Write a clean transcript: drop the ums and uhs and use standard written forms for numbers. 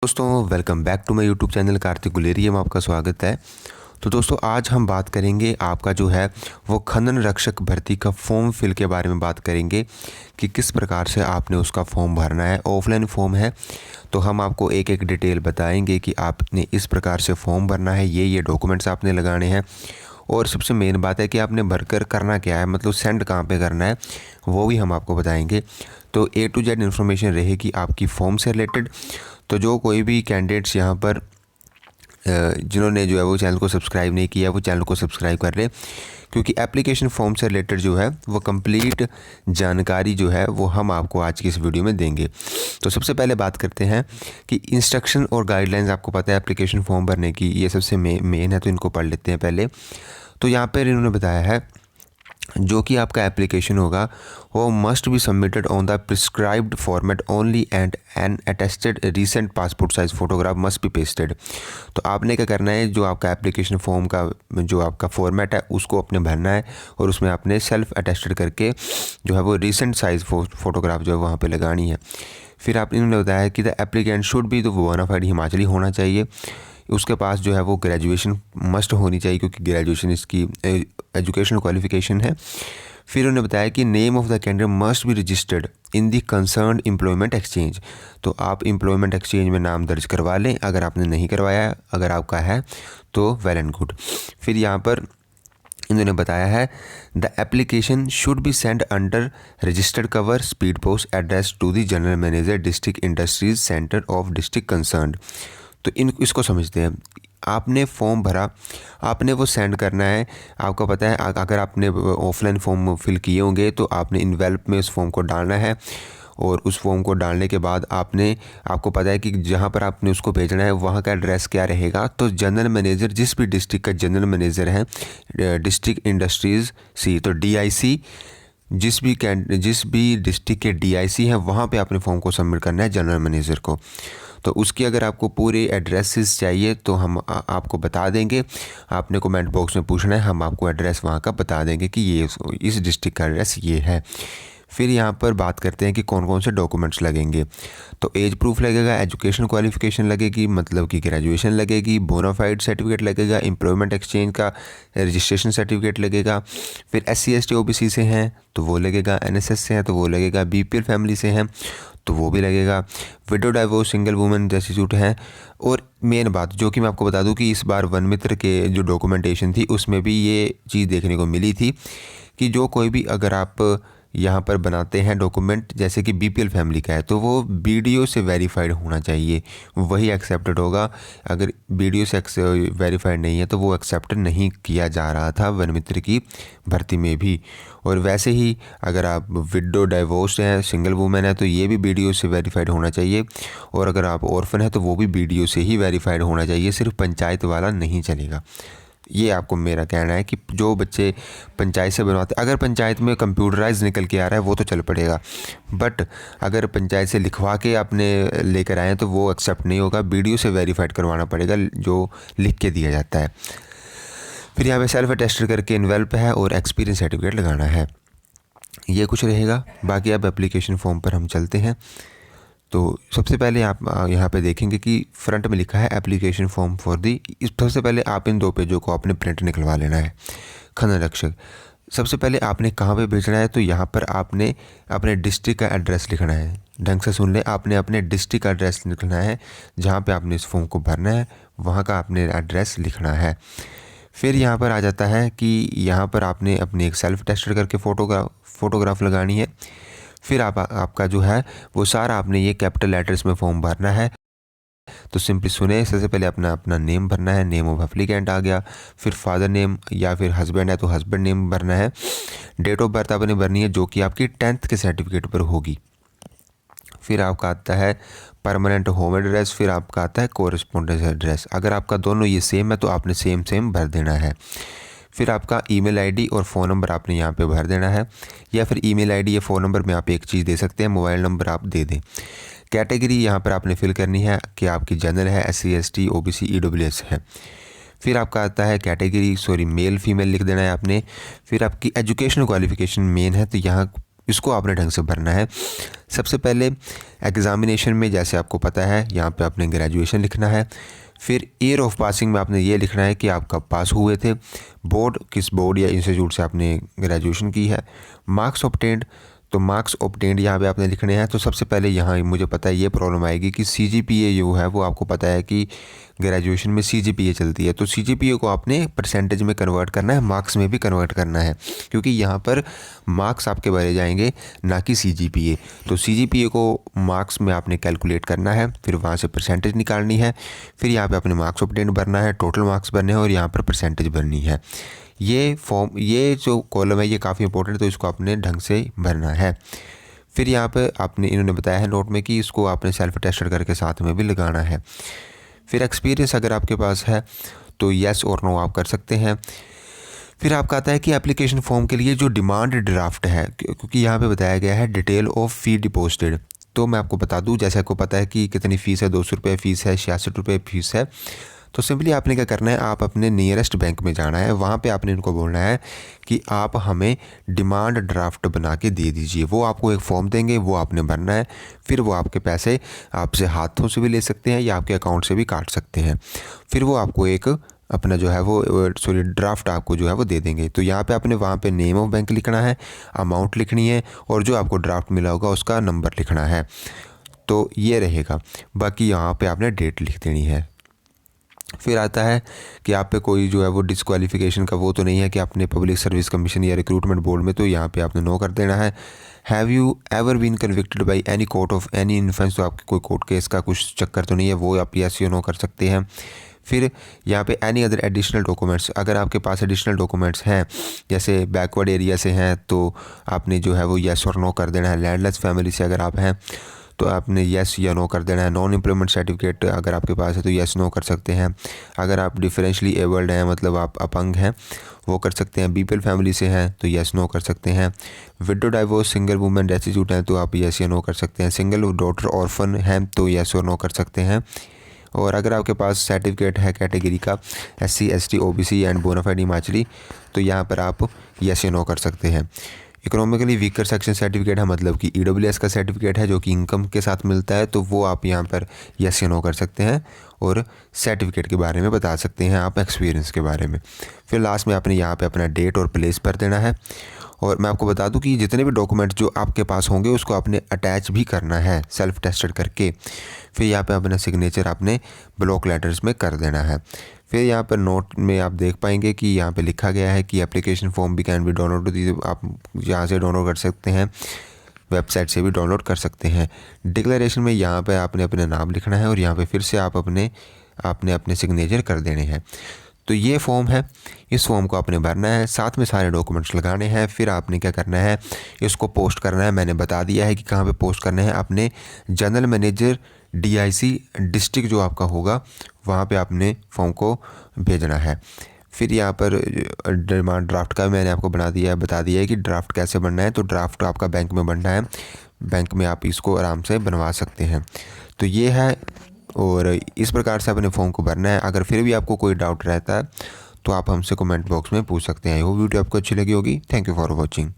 दोस्तों welcome back to my YouTube channel Kartik Guleria में आपका स्वागत है। तो दोस्तों आज हम बात करेंगे आपका जो है वो खनन रक्षक भर्ती का फॉर्म फिल के बारे में बात करेंगे कि किस प्रकार से आपने उसका फॉर्म भरना है। ऑफलाइन फॉर्म है तो हम आपको एक एक डिटेल बताएंगे कि आपने इस प्रकार से फॉर्म भरना है, ये डॉक्यूमेंट्स आपने लगाने हैं और सबसे मेन बात है कि आपने भरकर करना क्या है, मतलब सेंड कहाँ पे करना है वो भी हम आपको बताएंगे। तो A to Z इन्फॉर्मेशन रहेगी आपकी फॉर्म से रिलेटेड। तो जो कोई भी कैंडिडेट्स यहाँ पर जिन्होंने जो है वो चैनल को सब्सक्राइब नहीं किया वो चैनल को सब्सक्राइब कर ले, क्योंकि एप्लीकेशन फॉर्म से रिलेटेड जो है वो कंप्लीट जानकारी जो है वो हम आपको आज की इस वीडियो में देंगे। तो सबसे पहले बात करते हैं कि इंस्ट्रक्शन और गाइडलाइंस आपको पता है एप्लीकेशन फॉर्म भरने की, ये सबसे मेन है, तो इनको पढ़ लेते हैं पहले। तो यहाँ पर इन्होंने बताया है जो कि आपका एप्लीकेशन होगा वो must be submitted on the prescribed format only and an attested recent passport size photograph must be pasted. तो आपने क्या करना है, जो आपका एप्लीकेशन फॉर्म का जो आपका फॉर्मेट है उसको अपने भरना है और उसमें आपने सेल्फ अटेस्टेड करके जो है वो रीसेंट साइज़ फ़ोटोग्राफ जो है वहाँ पे लगानी है। फिर आप इन्होंने बताया कि द एप्लीकेंट शुड बी तो बोनाफाइड हिमाचली होना चाहिए, उसके पास जो है वो ग्रेजुएशन मस्ट होनी चाहिए क्योंकि ग्रेजुएशन इसकी एजुकेशनल क्वालिफिकेशन है। फिर उन्होंने बताया कि name of the candidate must be registered in the concerned employment exchange. तो आप एम्प्लॉयमेंट एक्सचेंज में नाम दर्ज करवा लें, अगर आपने नहीं करवाया, अगर आपका है तो वेल एंड गुड। फिर यहाँ पर इन्होंने बताया है the application should be send under registered cover speed post address to the general manager district industries centre of district concerned. तो इसको समझते हैं, आपने फॉर्म भरा, आपने वो सेंड करना है। आपको पता है अगर आपने ऑफलाइन फॉर्म फिल किए होंगे तो आपने इन्वेल्प में उस फॉर्म को डालना है और उस फॉर्म को डालने के बाद आपको पता है कि जहाँ पर आपने उसको भेजना है वहाँ का एड्रेस क्या रहेगा। तो जनरल मैनेजर जिस भी डिस्ट्रिक्ट का जनरल मैनेजर है डिस्ट्रिक्ट इंडस्ट्रीज़ सी, तो DIC जिस भी डिस्ट्रिक्ट के DIC हैं वहाँ पे आपने फॉर्म को सबमिट करना है जनरल मैनेजर को। तो उसकी अगर आपको पूरे एड्रेसेस चाहिए तो हम आपको बता देंगे, आपने कमेंट बॉक्स में पूछना है, हम आपको एड्रेस वहाँ का बता देंगे कि ये इस डिस्ट्रिक्ट का एड्रेस ये है। फिर यहाँ पर बात करते हैं कि कौन कौन से डॉक्यूमेंट्स लगेंगे। तो एज प्रूफ लगेगा, एजुकेशन क्वालिफिकेशन लगेगी मतलब कि ग्रेजुएशन लगेगी, बोनाफाइड सर्टिफिकेट लगेगा, एम्प्लॉयमेंट एक्सचेंज का रजिस्ट्रेशन सर्टिफिकेट लगेगा। फिर SC ST OBC से हैं तो वो लगेगा, NSS से हैं तो वो लगेगा, BPL फैमिली से हैं तो वो भी लगेगा, window divorce single women destitute हैं। और मेन बात जो कि मैं आपको बता दूं कि इस बार वन मित्र के जो डॉक्यूमेंटेशन थी उसमें भी ये चीज़ देखने को मिली थी कि जो कोई भी अगर आप यहाँ पर बनाते हैं डॉक्यूमेंट जैसे कि BPL फैमिली का है तो वो BDO से वेरीफाइड होना चाहिए, वही एक्सेप्टेड होगा। अगर BDO से वेरीफाइड नहीं है तो वो एक्सेप्ट नहीं किया जा रहा था वन मित्र की भर्ती में भी। और वैसे ही अगर आप विडो डाइवोर्स हैं, सिंगल वुमेन है तो ये भी BDO से वेरीफाइड होना चाहिए। और अगर आप ऑर्फन है तो वो भी BDO से ही वेरीफाइड होना चाहिए, सिर्फ पंचायत वाला नहीं चलेगा। ये आपको मेरा कहना है कि जो बच्चे पंचायत से बनवाते, अगर पंचायत में कंप्यूटराइज निकल के आ रहा है वो तो चल पड़ेगा, बट अगर पंचायत से लिखवा के आपने लेकर आए तो वो एक्सेप्ट नहीं होगा, BDO से वेरीफाइड करवाना पड़ेगा जो लिख के दिया जाता है। फिर यहाँ पे सेल्फ अटेस्टेड करके इन्वेल्प है और एक्सपीरियंस सर्टिफिकेट लगाना है, ये कुछ रहेगा। बाकी अब एप्लीकेशन फॉर्म पर हम चलते हैं। तो सबसे पहले आप यहाँ पे देखेंगे कि फ्रंट में लिखा है एप्लीकेशन फॉर्म फॉर दी। सबसे पहले आप इन 2 पेजों को अपने प्रिंट निकलवा लेना है। खनन रक्षक सबसे पहले आपने कहाँ पे भेजना है, तो यहाँ पर आपने अपने डिस्ट्रिक्ट का एड्रेस लिखना है। ढंग से सुन ले, आपने अपने डिस्ट्रिक्ट का एड्रेस लिखना है, जहाँ पे आपने इस फॉर्म को भरना है वहाँ का आपने एड्रेस लिखना है। फिर यहाँ पर आ जाता है कि यहाँ पर आपने अपनी एक सेल्फ टेस्टेड करके फ़ोटोग्राफ लगानी है। फिर आपका जो है वो सारा आपने ये कैपिटल लेटर्स में फॉर्म भरना है। तो सिंपली सुने, सबसे पहले अपना नेम भरना है, नेम ऑफ एप्लीकेंट आ गया। फिर फादर नेम या फिर हस्बैंड है तो हस्बैंड नेम भरना है। डेट ऑफ बर्थ आपने भरनी है जो कि आपकी 10th के सर्टिफिकेट पर होगी। फिर आपका आता है परमानेंट होम एड्रेस, फिर आपका आता है कोरिस्पोंडेंस एड्रेस। अगर आपका दोनों ये सेम है तो आपने सेम भर देना है। फिर आपका ईमेल आईडी और फ़ोन नंबर आपने यहाँ पे भर देना है, या फिर ईमेल आईडी या फ़ोन नंबर में आप एक चीज़ दे सकते हैं, मोबाइल नंबर आप दे दें। कैटेगरी यहाँ पर आपने फिल करनी है कि आपकी जनरल है, SC ST OBC EWS है। फिर आपका आता है कैटेगरी मेल फीमेल लिख देना है आपने। फिर आपकी एजुकेशनल क्वालिफिकेशन मेन है तो यहाँ इसको आपने ढंग से भरना है। सबसे पहले एग्ज़ामिनेशन में जैसे आपको पता है यहाँ पे आपने ग्रेजुएशन लिखना है। फिर ईयर ऑफ पासिंग में आपने ये लिखना है कि आप कब पास हुए थे, बोर्ड किस बोर्ड या इंस्टीट्यूट से आपने ग्रेजुएशन की है। मार्क्स ऑब्टेन्ड, तो मार्क्स ऑब्टेन्ड यहाँ पे आपने लिखने हैं। तो सबसे पहले यहाँ मुझे पता है ये प्रॉब्लम आएगी कि सीजीपीए जो है वो आपको पता है कि ग्रेजुएशन में सीजीपीए चलती है, तो सीजीपीए को आपने परसेंटेज में कन्वर्ट करना है, मार्क्स में भी कन्वर्ट करना है, क्योंकि यहाँ पर मार्क्स आपके भरे जाएंगे ना कि सीजीपीए। तो सीजीपीए को मार्क्स में आपने कैलकुलेट करना है, फिर वहाँ से परसेंटेज निकालनी है, फिर यहाँ पे अपने मार्क्स ऑब्टेन्ड भरना है, टोटल मार्क्स भरने हैं और यहाँ पर परसेंटेज भरनी है। ये फॉर्म, ये जो कॉलम है ये काफ़ी इंपॉर्टेंट है, तो इसको आपने ढंग से भरना है। फिर यहाँ पे आपने इन्होंने बताया है नोट में कि इसको आपने सेल्फ टेस्टेड करके साथ में भी लगाना है। फिर एक्सपीरियंस अगर आपके पास है तो येस और नो आप कर सकते हैं। फिर आपका आता है कि एप्लीकेशन फॉर्म के लिए जो डिमांड ड्राफ्ट है, क्योंकि यहाँ पे बताया गया है डिटेल ऑफ फ़ी डिपॉजिटेड, तो मैं आपको बता दूँ, जैसे आपको पता है कि कितनी फ़ीस है, 200 रुपये फ़ीस है, 66 रुपये फ़ीस है। तो सिंपली आपने क्या करना है, आप अपने नियरेस्ट बैंक में जाना है, वहाँ पे आपने इनको बोलना है कि आप हमें डिमांड ड्राफ्ट बना के दे दीजिए। वो आपको एक फॉर्म देंगे, वो आपने भरना है, फिर वो आपके पैसे आपसे हाथों से भी ले सकते हैं या आपके अकाउंट से भी काट सकते हैं। फिर वो आपको एक अपना जो है वो ड्राफ्ट आपको जो है वो दे देंगे। तो यहाँ पे आपने वहाँ पे नेम ऑफ बैंक लिखना है, अमाउंट लिखनी है और जो आपको ड्राफ्ट मिला होगा उसका नंबर लिखना है। तो ये रहेगा, बाकी यहाँ पे आपने डेट लिख देनी है। फिर आता है कि आप पे कोई जो है वो डिस्क्वालिफिकेशन का वो तो नहीं है कि आपने पब्लिक सर्विस कमीशन या रिक्रूटमेंट बोर्ड में, तो यहाँ पे आपने नो कर देना है। Have you ever been convicted by any court of any offence, तो आपके कोई कोर्ट केस का कुछ चक्कर तो नहीं है, वो आप यस या नो कर सकते हैं। फिर यहाँ पे एनी अदर एडिशनल डॉक्यूमेंट्स, अगर आपके पास एडिशनल डॉक्यूमेंट्स हैं जैसे बैकवर्ड एरिया से हैं तो आपने जो है वो येस और नो कर देना है। लैंडलेस फैमिली से अगर आप हैं तो आपने येस या नो कर देना है। नॉन एम्प्लॉयमेंट सर्टिफिकेट अगर आपके पास है तो येस नो कर सकते हैं। अगर आप डिफरेंशली एबल्ड हैं, मतलब आप अपंग हैं, वो कर सकते हैं। बीपीएल फैमिली से हैं तो येस नो कर सकते हैं। Window divorce single women destitute हैं तो आप येस या नो कर सकते हैं। सिंगल डॉटर ऑर्फन हैं तो येस और नो कर सकते हैं। और अगर आपके पास सर्टिफिकेट है कैटेगरी का SC ST OBC and bonafide Himachali, तो यहाँ पर आप येस या नो कर सकते हैं। इकोनॉमिकली वीकर सेक्शन सर्टिफिकेट है, मतलब कि EWS का सर्टिफिकेट है जो कि इनकम के साथ मिलता है, तो वो आप यहाँ पर येस या नो कर सकते हैं और सर्टिफिकेट के बारे में बता सकते हैं आप एक्सपीरियंस के बारे में। फिर लास्ट में आपने यहाँ पे अपना डेट और प्लेस भर देना है। और मैं आपको बता दूं कि जितने भी डॉक्यूमेंट जो आपके पास होंगे उसको आपने अटैच भी करना है सेल्फ टेस्टेड करके। फिर यहाँ पे अपना सिग्नेचर आपने ब्लॉक लेटर्स में कर देना है। फिर यहाँ पर नोट में आप देख पाएंगे कि यहाँ पे लिखा गया है कि एप्लीकेशन फॉर्म भी कैन बी डाउनलोड, आप यहाँ से डाउनलोड कर सकते हैं, वेबसाइट से भी डाउनलोड कर सकते हैं। डिक्लेरेशन में यहाँ पे आपने अपना नाम लिखना है और यहाँ पे फिर से आप अपने सिग्नेचर कर देने हैं। तो ये फॉर्म है, इस फॉर्म को आपने भरना है, साथ में सारे डॉक्यूमेंट्स लगाने हैं। फिर आपने क्या करना है, इसको पोस्ट करना है। मैंने बता दिया है कि कहाँ पे पोस्ट करना है, अपने जनरल मैनेजर DIC डिस्ट्रिक्ट जो आपका होगा वहाँ पे आपने फॉर्म को भेजना है। फिर यहाँ पर डिमांड ड्राफ्ट का मैंने आपको बता दिया है कि ड्राफ्ट कैसे बनना है। तो ड्राफ्ट आपका बैंक में बनना है, बैंक में आप इसको आराम से बनवा सकते हैं। तो ये है, और इस प्रकार से अपने फॉर्म को भरना है। अगर फिर भी आपको कोई डाउट रहता है तो आप हमसे कमेंट बॉक्स में पूछ सकते हैं। वो वीडियो आपको अच्छी लगी होगी। Thank you for watching.